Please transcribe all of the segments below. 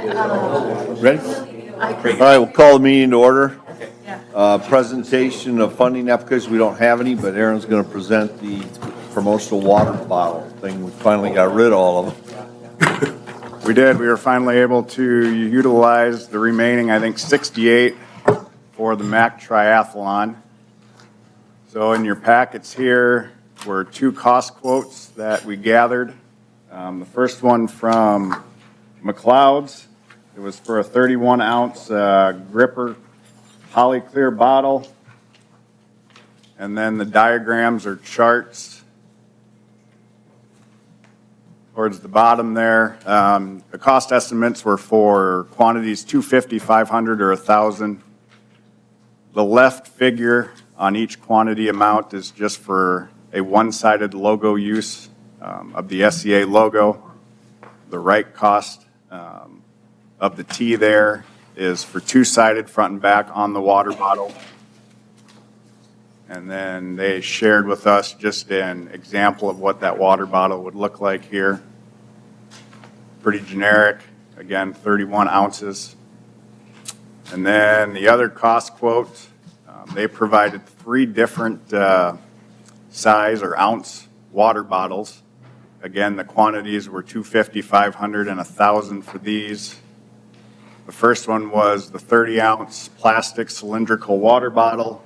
Ready? All right, we'll call the meeting to order. Presentation of funding applications, we don't have any, but Aaron's going to present the promotional water bottle thing. We finally got rid of all of them. We did. We were finally able to utilize the remaining, I think, 68 for the MAC Triathlon. So in your packets here were two cost quotes that we gathered. The first one from McLeod's. It was for a 31-ounce gripper polyclear bottle. And then the diagrams or charts towards the bottom there. The cost estimates were for quantities 250, 500, or 1,000. The left figure on each quantity amount is just for a one-sided logo use of the SCA logo. The right cost of the T there is for two-sided front and back on the water bottle. And then they shared with us just an example of what that water bottle would look like here. Pretty generic, again, 31 ounces. And then the other cost quote, they provided three different size or ounce water bottles. Again, the quantities were 250, 500, and 1,000 for these. The first one was the 30-ounce plastic cylindrical water bottle.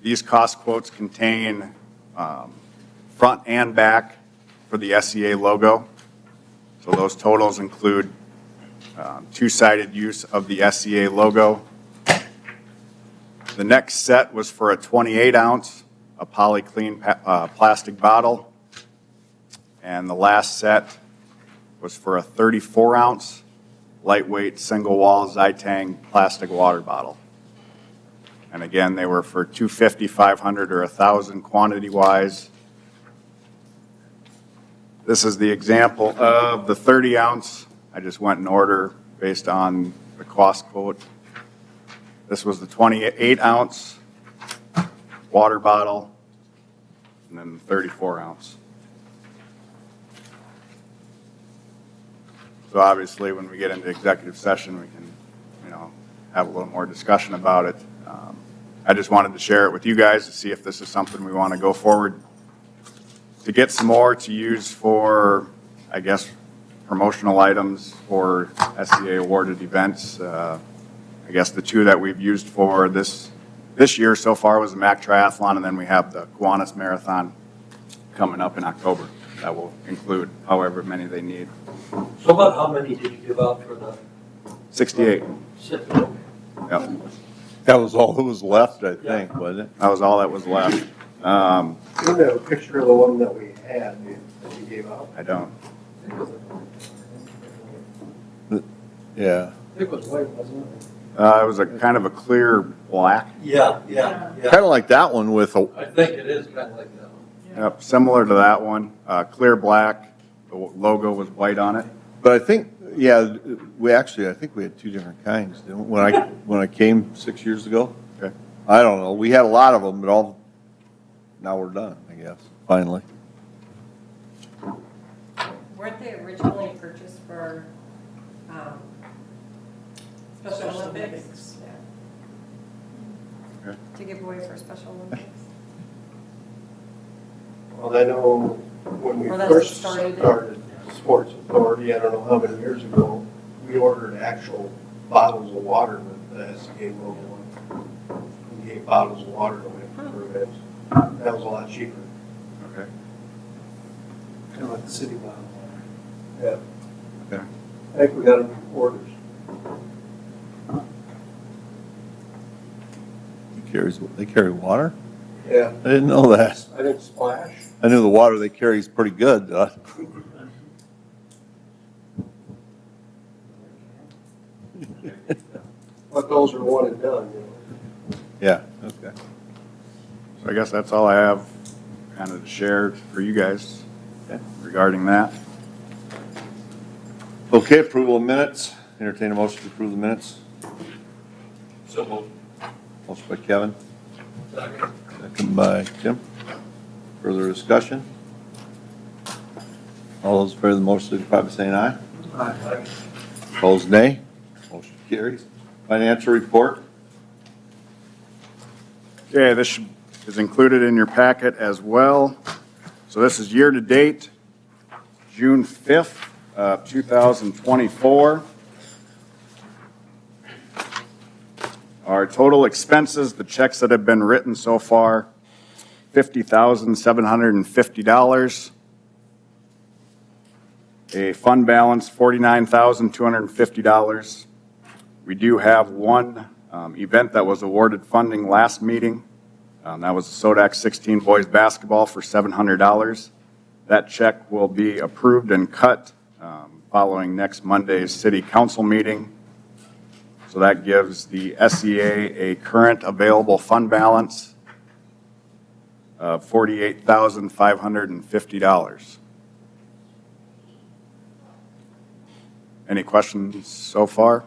These cost quotes contain front and back for the SCA logo. So those totals include two-sided use of the SCA logo. The next set was for a 28-ounce, a polyclean plastic bottle. And the last set was for a 34-ounce, lightweight single-wall Zytang plastic water bottle. And again, they were for 250, 500, or 1,000 quantity-wise. This is the example of the 30-ounce. I just went in order based on the cost quote. This was the 28-ounce water bottle, and then the 34-ounce. So obviously, when we get into executive session, we can, have a little more discussion about it. I just wanted to share it with you guys to see if this is something we want to go forward to get some more to use for, I guess, promotional items for SCA awarded events. I guess the two that we've used for this year so far was the MAC Triathlon, and then we have the Kiwanis Marathon coming up in October. That will include however many they need. So about how many did you give out for the? 68. Yep. That was all that was left, I think, wasn't it? That was all that was left. You have a picture of the one that we had that you gave out? I don't. Yeah. I think it was white, wasn't it? It was a kind of a clear black. Yeah. Kind of like that one with a, I think it is kind of like that one. Yep, similar to that one. Clear black. The logo was white on it. but I think, yeah, I think we had two different kinds. Didn't we? When I came 6 years ago. Okay. I don't know. We had a lot of them, but now we're done, I guess, finally. Weren't they originally purchased for Special Olympics? Yeah. Okay. To give away for Special Olympics? Well, I know when we Well, that's what first started started it. Sports Authority, I don't know how many years ago, we ordered actual bottles of water with the SCA logo on it. We gave bottles of water away for events. That was a lot cheaper. Okay. Kind of like the city bottle water. Yeah. Okay. I think we got them in orders. They carry water? Yeah. I didn't know that. I think Splash. I knew the water they carry is pretty good. But those are one and done, you know. Yeah, okay. So I guess that's all I have kind of to share for you guys regarding that. Okay, approval of minutes. Entertain a motion to approve the minutes. So moved. Motion by Kevin, Second. second by Tim. Further discussion? All those in favor of the motion signify by saying aye. Opposed, nay. Motion carries. Financial report. Okay, this is included in your packet as well. So this is year-to-date, June 5th, 2024. Our total expenses, the checks that have been written so far, $50,750. A fund balance, $49,250. We do have one event that was awarded funding last meeting. That was the Sodak 16 boys basketball for $700. That check will be approved and cut following next Monday's city council meeting. So that gives the SEA a current available fund balance of $48,550. Any questions so far?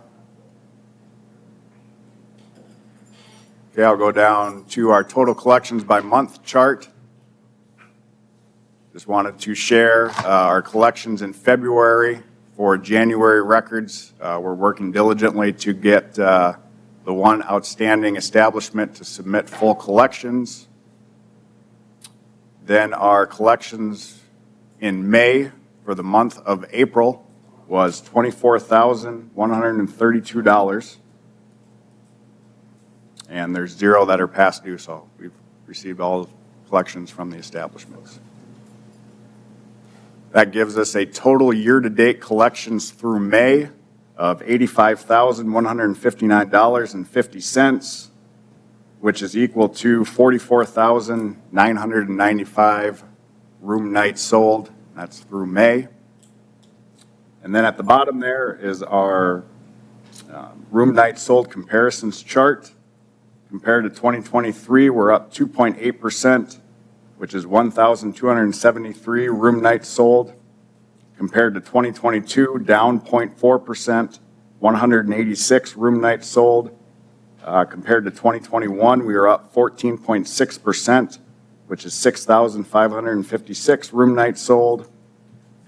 Okay, I'll go down to our total collections by month chart. Just wanted to share our collections in February. For January records, we're working diligently to get the one outstanding establishment to submit full collections. Then our collections in May for the month of April was $24,132. And there's 0 that are past due, so we've received all collections from the establishments. That gives us a total year-to-date collections through May of $85,159.50, which is equal to 44,995 room nights sold. That's through May. And then at the bottom there is our room nights sold comparisons chart. Compared to 2023, we're up 2.8%, which is 1,273 room nights sold. Compared to 2022, down 0.4%, 186 room nights sold. Compared to 2021, we are up 14.6%, which is 6,556 room nights sold.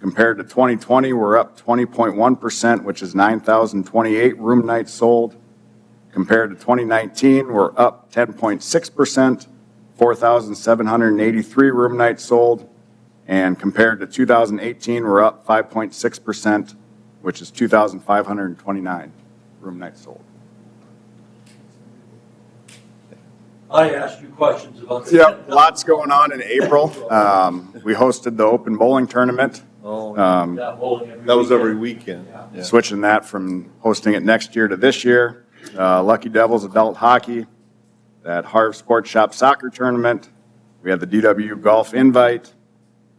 Compared to 2020, we're up 20.1%, which is 9,028 room nights sold. Compared to 2019, we're up 10.6%, 4,783 room nights sold. And compared to 2018, we're up 5.6%, which is 2,529 room nights sold. I asked you questions about this. Yep, lots going on in April. We hosted the open bowling tournament. Oh, Yeah, bowling every that was weekend. every weekend. Yeah. Switching that from hosting it next year to this year. Lucky Devils adult hockey, that Harv Sports Shop soccer tournament. We had the DW Golf Invite.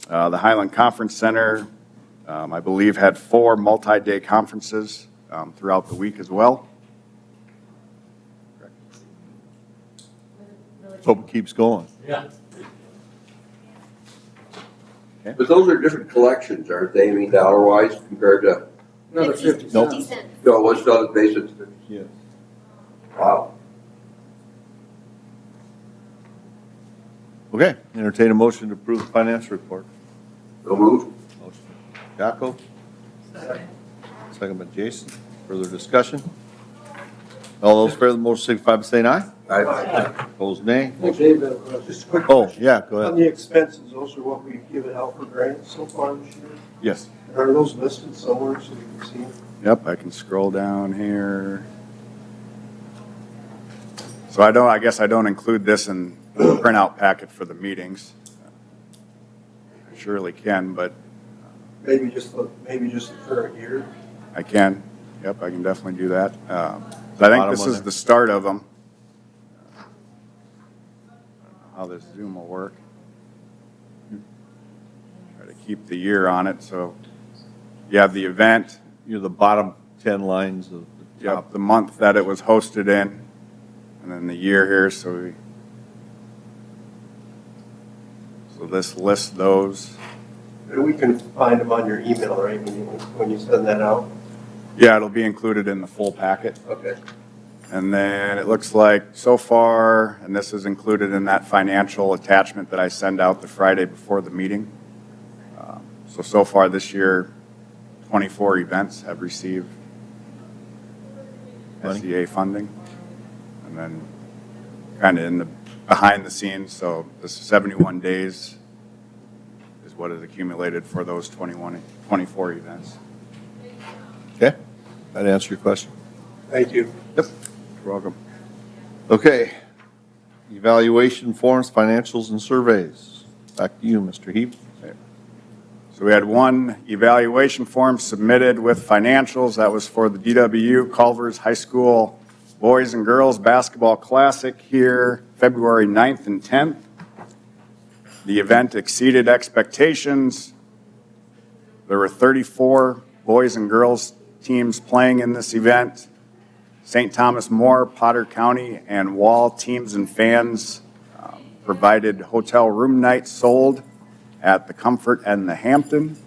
The Highland Conference Center, I believe, had 4 multi-day conferences throughout the week as well. Hope it keeps going. Yeah. But those are different collections, aren't they? I mean, dollar-wise compared to, Another 50 Nope. cents. no, what's the other basis? Yeah. Wow. Okay, entertain a motion to approve the financial report. So moved. Motion by Jaco, second by Jason. Further discussion? All those in favor of the motion signify by saying aye. Opposed, nay. Dave, just a quick Oh, question. yeah, go On ahead. the expenses, those are what we've given out for grants so far this year? Yes. Are those listed somewhere so we can see? Yep, I can scroll down here. So I guess I don't include this in the printout packet for the meetings. I surely can, but Maybe just the current year? I can. Yep, I can definitely do that. So I think this is the start of them. I don't know how this Zoom will work. Try to keep the year on it, so you have the event, You're the bottom 10 lines of the top. yep, the month that it was hosted in, and then the year here, so this lists those. And we can find them on your email, right, when you send that out? Yeah, it'll be included in the full packet. Okay. And then it looks like so far, and this is included in that financial attachment that I send out the Friday before the meeting. So far this year, 24 events have received Money. SEA funding. And then kind of in the, behind the scenes, so the 71 days is what is accumulated for those 24 events. Okay, that answer your question? Thank you. Yep. You're welcome. Okay, evaluation forms, financials, and surveys. Back to you, Mr. Heap. So we had one evaluation form submitted with financials. That was for the DW Culvers High School Boys and Girls Basketball Classic here February 9th and 10th. The event exceeded expectations. There were 34 boys and girls teams playing in this event. St. Thomas More, Potter County, and Wall teams and fans provided hotel room nights sold at the Comfort and the Hampton.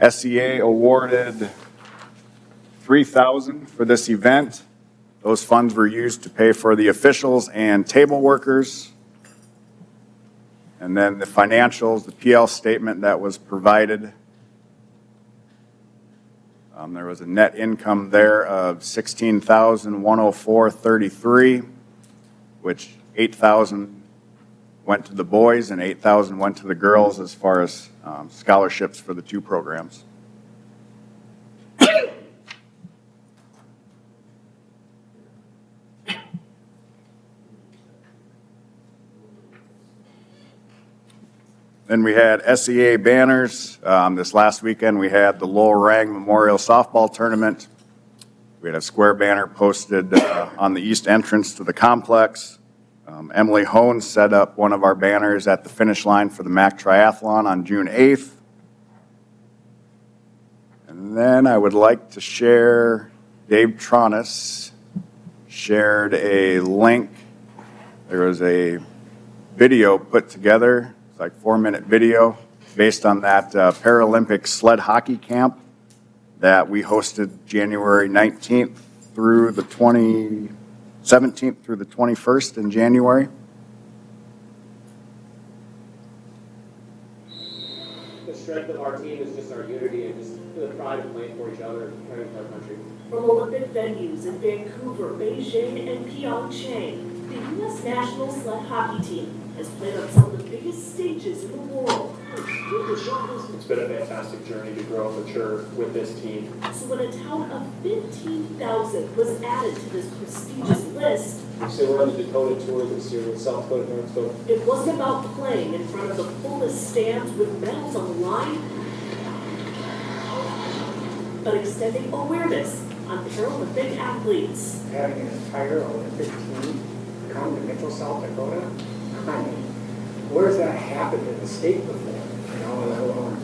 SEA awarded $3,000 for this event. Those funds were used to pay for the officials and table workers. And then the financials, the PL statement that was provided. There was a net income there of $16,104.33, which $8,000 went to the boys and $8,000 went to the girls as far as scholarships for the two programs. Then we had SEA banners. This last weekend, we had the Lowell Rang Memorial Softball Tournament. We had a square banner posted on the east entrance to the complex. Emily Hone set up one of our banners at the finish line for the MAC Triathlon on June 8th. And then I would like to share, Dave Tronis shared a link. There was a video put together. It's like 4-minute video based on that Paralympic sled hockey camp that we hosted January 19th through the 17th through the 21st in January. The strength of our team is just our unity and just the pride of playing for each other and caring for our country. From Olympic venues in Vancouver, Beijing, and Pyeongchang, the U.S. national sled hockey team has played on some of the biggest stages in the world. It's been a fantastic journey to grow and mature with this team. So when a town of 15,000 was added to this prestigious list, So we're on the Dakota tour this year with South Dakota, North Dakota. it wasn't about playing in front of the fullest stands with medals on the line, but extending awareness on Paralympic athletes. Having an entire Olympic team come to Mitchell, South Dakota, I mean, where's that happened in the state before? You know, let alone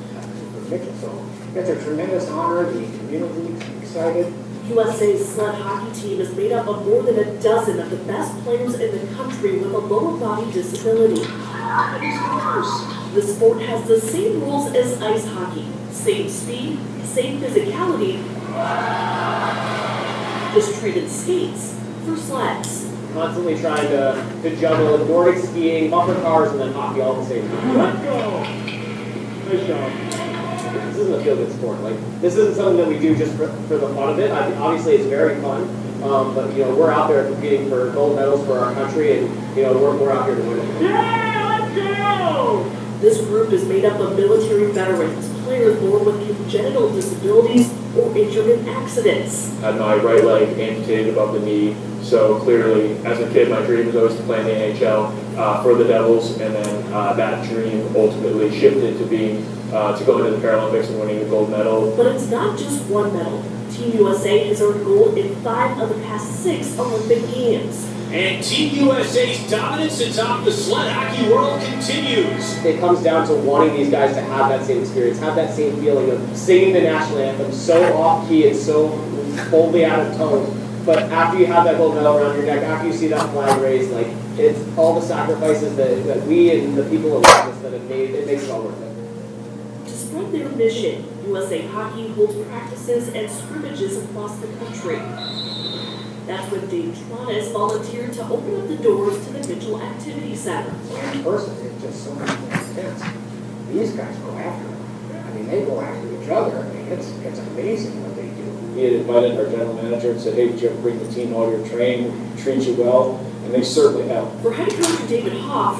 for Mitchell. So it's a tremendous honor. The community is excited. USA's sled hockey team is made up of more than a dozen of the best players in the country with a lower body disability. The sport has the same rules as ice hockey, same speed, same physicality, just traded skates for sleds. Constantly trying to juggle Nordic skiing, bumper cars, and then hockey all at the same time. Let's go! Nice job. This isn't a feel-good sport. Like, this isn't something that we do just for the fun of it. Obviously, it's very fun, but, you know, we're out there competing for gold medals for our country, and, you know, we're out here to win it. Yeah, let's go! This group is made up of military veterans, players born with congenital disabilities or injured in accidents. Had my right leg amputated above the knee, so clearly, as a kid, my dream was always to play in the NHL for the Devils, and then that dream ultimately shifted to being to go into the Paralympics and winning the gold medal. But it's not just one medal. Team USA has earned gold in 5 of the past 6 Olympic Games. And Team USA's dominance atop the sled hockey world continues. It comes down to wanting these guys to have that same experience, have that same feeling of singing the national anthem so off-key and so boldly out of tone. But after you have that gold medal around your neck, after you see that flag raised, like, it's all the sacrifices that we and the people around us that have made, it makes it all worth it. To spread their mission, USA Hockey holds practices and scrimmages across the country. That's when Dave Tronis volunteered to open up the doors to the Mitchell Activity Center. In person, it's just so much more intense. These guys go after it. I mean, they go after each other. I mean, it's amazing what they do. He had invited our general manager and said, hey, did you ever bring the team out here train, treat you well? And they certainly have. For head coach David Hoff,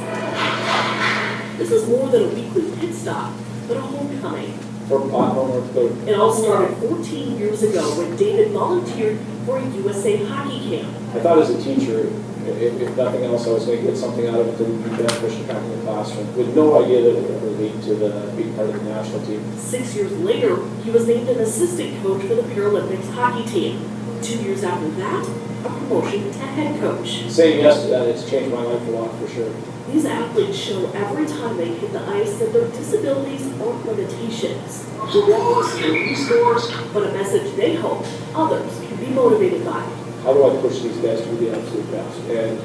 this is more than a weekly pit stop, but a homecoming. For Platinum North Dakota. It all started 14 years ago when David volunteered for a USA hockey camp. I thought as a teacher, if nothing else, I was going to get something out of it that would be beneficial back in the classroom, with no idea that it would ever lead to being part of the national team. 6 years later, he was named an assistant coach for the Paralympics hockey team. 2 years after that, a promotion to head coach. Saying yes to that, it's changed my life a lot for sure. These athletes show every time they hit the ice that their disabilities aren't limitations, but a message they hope others can be motivated by. How do I push these guys to be the absolute best? And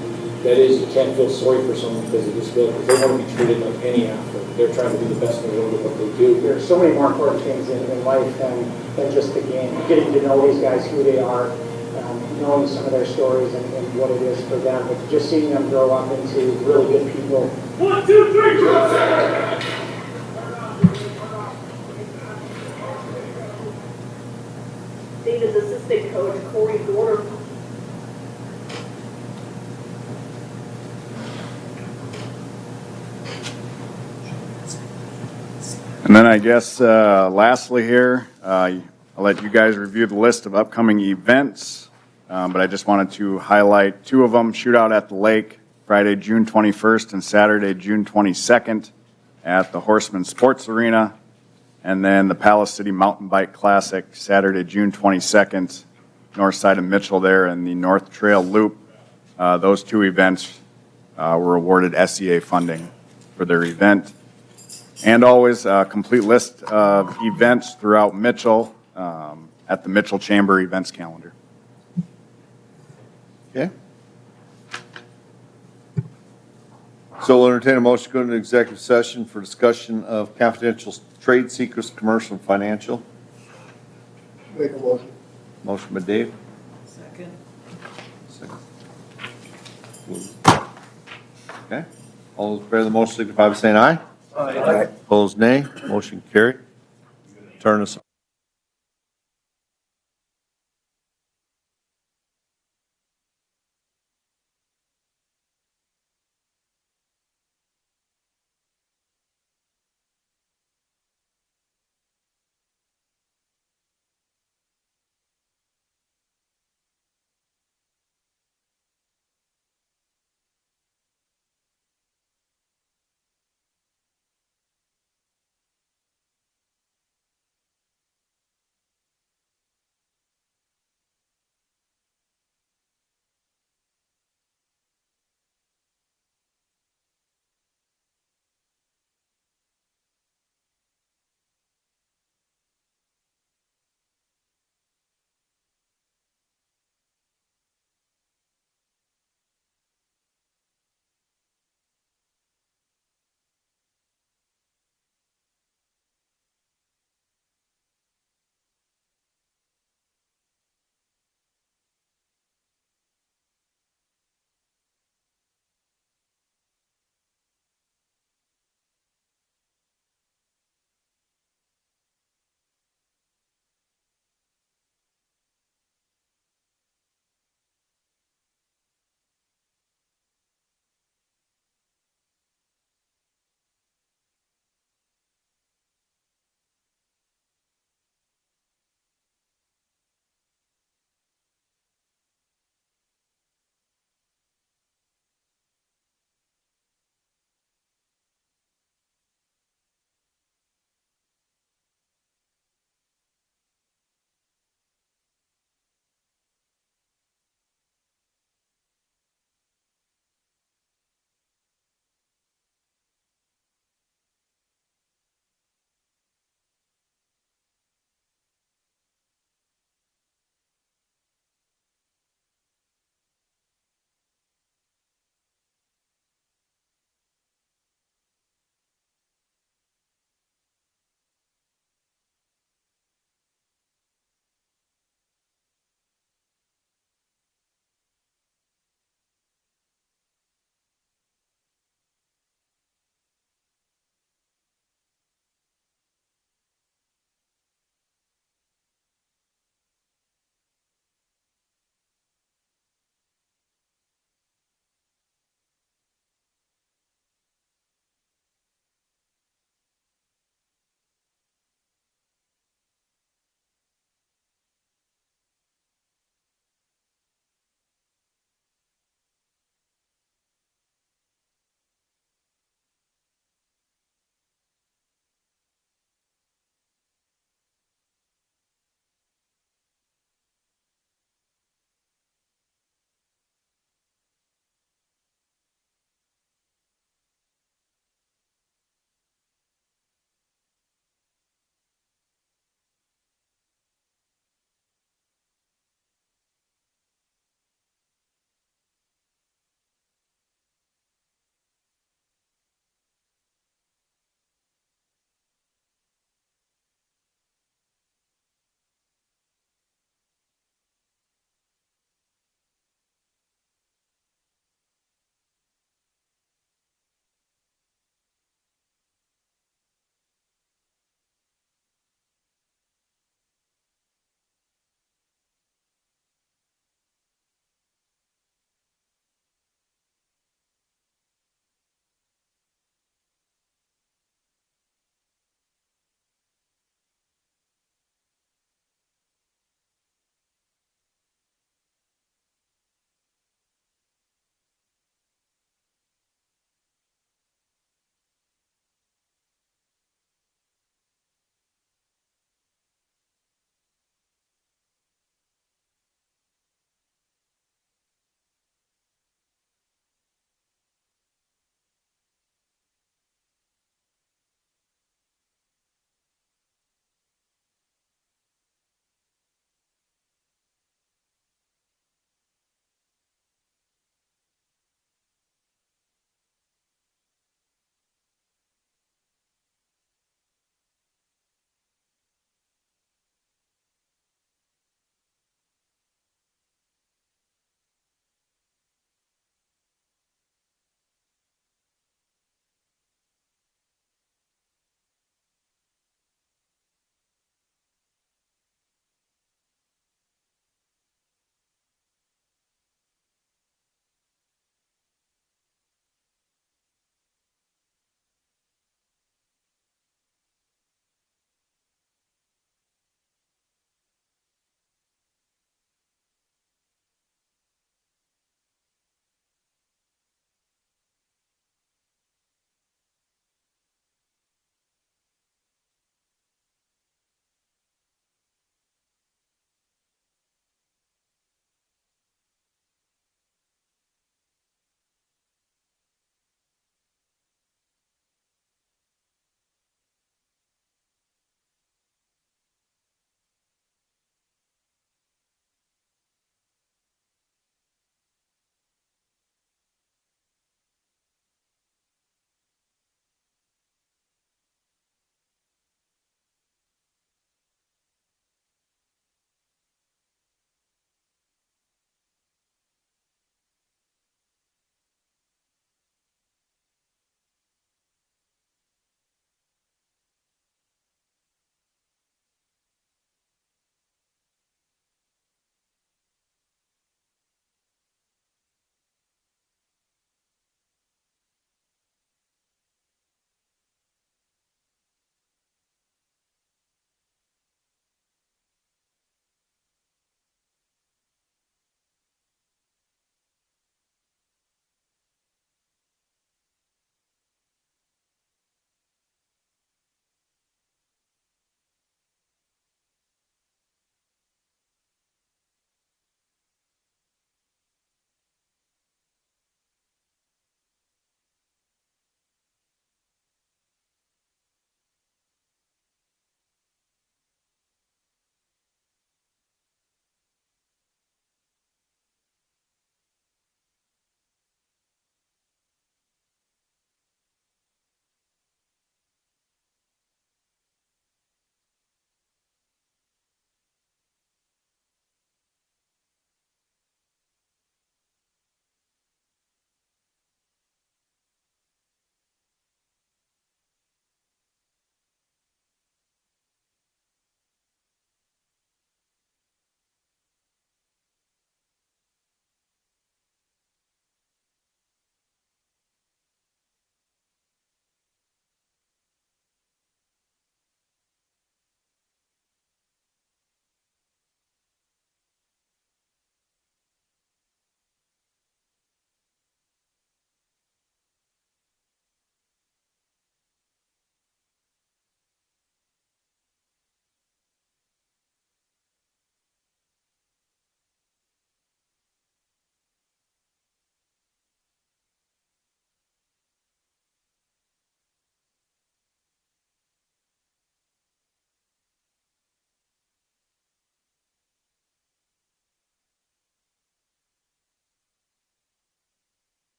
that is, you can't feel sorry for someone because of disability, because they want to be treated like any athlete. They're trying to be the best in the world at what they do. There's so many more important things in life than just the game. Getting to know these guys, who they are, knowing some of their stories and what it is for them, but just seeing them grow up into really good people. 1, 2, 3, go! David's assistant coach, Corey Gorder. And then I guess lastly here, I'll let you guys review the list of upcoming events, but I just wanted to highlight 2 of them: Shootout at the Lake, Friday, June 21st, and Saturday, June 22nd at the Horseman Sports Arena, and then the Palace City Mountain Bike Classic, Saturday, June 22nd, north side of Mitchell there in the North Trail Loop. Those 2 events were awarded SEA funding for their event. And always a complete list of events throughout Mitchell at the Mitchell Chamber events calendar. Okay. So we'll entertain a motion to go into executive session for discussion of confidential trade secrets, commercial and financial. Make a motion. Motion by Dave. Second. Second. Okay. All those in favor of the motion signify by saying aye. Aye. Opposed, nay. Motion carried. Turn us.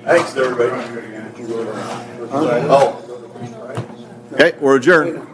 Thanks, everybody. Oh. Okay, we're adjourned.